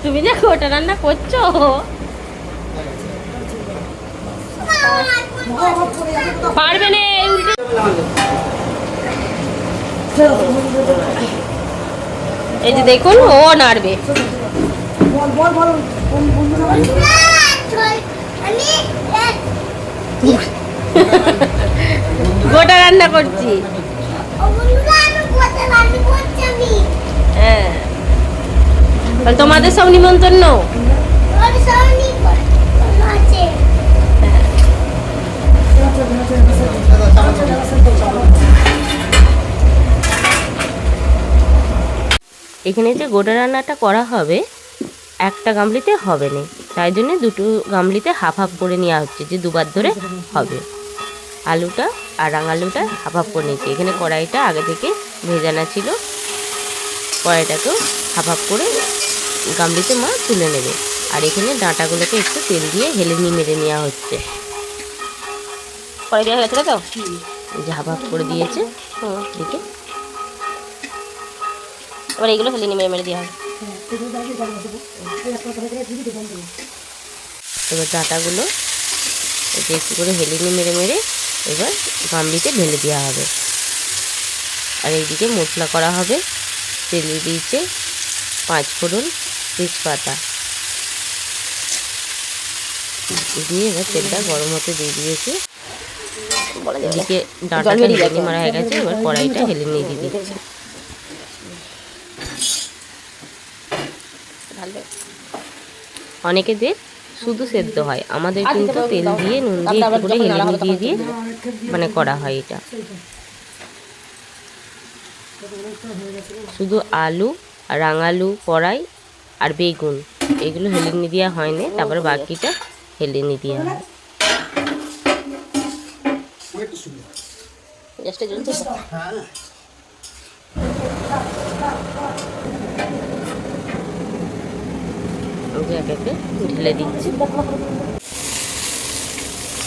তুমি যে গোটা রান্না করছো পারবে না এই যে দেখুন ও নাড়বে গোটা রান্না করছি হ্যাঁ তোমাদের সব নিমন্ত্রণ এখানে যে গোটা রান্নাটা করা হবে একটা গামলিতে হবে না, তাই জন্য দুটো গামলিতে হাফ হাফ করে নেওয়া হচ্ছে, যে দুবার ধরে হবে। আলুটা আর রাঙালুটা হাফ হাফ করে নিচ্ছি। এখানে কড়াইটা আগে থেকে ভেজানো ছিল, কড়াইটাকেও হাফ হাফ করে গামলিতে মা তুলে নেবে। আর এখানে ডাঁটাগুলোকে একটু তেল দিয়ে হেলেনি মেরে নেওয়া হচ্ছে। কড়াই দেওয়া হয়েছে তো, যে হাফ হাফ করে দিয়েছে দিকে। এবার এগুলো হেলেনি মেরে মেরে দেওয়া হবে। এবার ডাঁটাগুলো একটু করে হেলেনি মেরে মেরে এবার গামলিতে ঢেলে দেওয়া হবে। আর এইদিকে মশলা করা হবে। তেল দিয়েছে 5 ফোড়ন, তেজপাতা দিয়ে এবার তেলটা গরম হতে দিয়ে দিয়েছে। এদিকে ডাঁটাটা হেলেনি মারা হয়ে গেছে, এবার কড়াইটা হেলেনি দিয়ে দিচ্ছে। অনেকেদের শুধু সেদ্ধ হয়, আমাদের কিন্তু তেল দিয়ে নুন দিয়ে একটু করে হেলেনি দিয়ে দিয়ে মানে করা হয়। এটা শুধু আলু, রাঙালু, কড়াই আর বেগুন এগুলো হেলেনি দেওয়া হয়নি, তারপরে বাকিটা হেলেনি দেওয়া হয়। একে একে ঢেলে দিচ্ছি।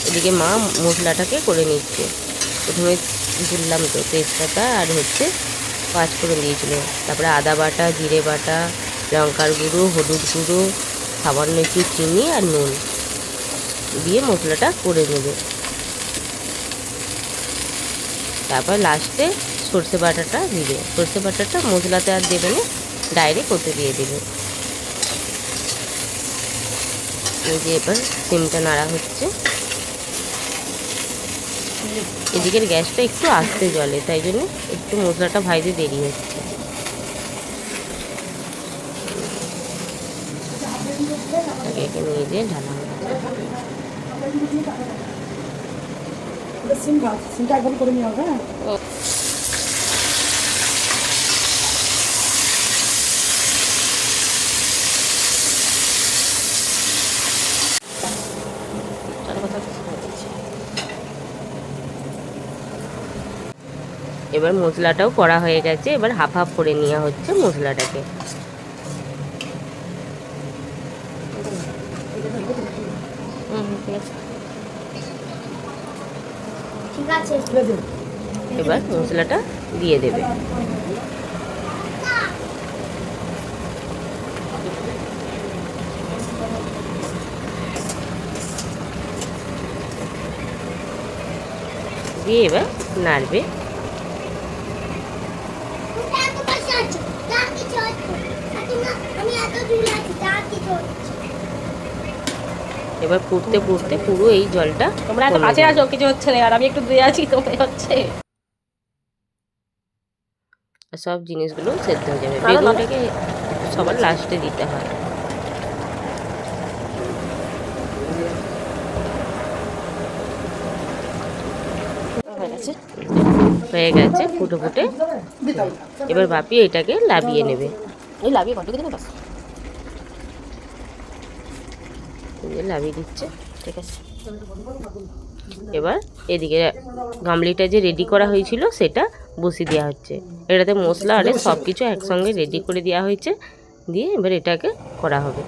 এদিকে মা মশলাটাকে করে নিচ্ছে। প্রথমে দিলাম তো তেজপাতা আর 5 ফোড়ন দিয়েছিল, তারপরে আদা বাটা, জিরে বাটা, লঙ্কার গুঁড়ো, হলুদ গুঁড়ো, সামান্য একটু চিনি আর নুন দিয়ে মশলাটা করে নেবে। তারপর লাস্টে সর্ষে বাটাটা দিবে। সর্ষে বাটাটা মশলাতে আর দেবে না, ডাইরেক্ট ওতে দিয়ে দেবে। এই যে এবার সিমটা নাড়া হচ্ছে। এদিকের গ্যাসটা একটু আস্তে জ্বলে, তাই জন্য একটু মশলাটা ভাজতে দেরি হচ্ছে। এখানে এই যে ঢালা এবার মশলাটাও করা হয়ে গেছে। এবার হাফ হাফ করে নেওয়া হচ্ছে মশলাটাকে। এবার মশলাটা দিয়ে দেবে। দিয়ে এবার নাড়বে। এবার ফুটতে ফুটতে পুরো এই জলটা, তোমরা এত কাছে আসো কিছু হচ্ছে না, আর আমি একটু দূরে আছি তো হচ্ছে, সব জিনিসগুলো সেদ্ধ হয়ে যাবে। বেগুনটাকে সবার লাস্টে দিতে হয়। হয়ে গেছে ফুটে ফুটে। এবার বাপি এটাকে লাবিয়ে নেবে। এই লাবিয়ে কত দিন বাস লাবিয়ে দিচ্ছে। ঠিক আছে, এবার এদিকে গামলিটা যে রেডি করা হয়েছিল সেটা বসিয়ে দেওয়া হচ্ছে। এটাতে মশলা আর সব কিছু একসঙ্গে রেডি করে দেওয়া হয়েছে, দিয়ে এবার এটাকে করা হবে।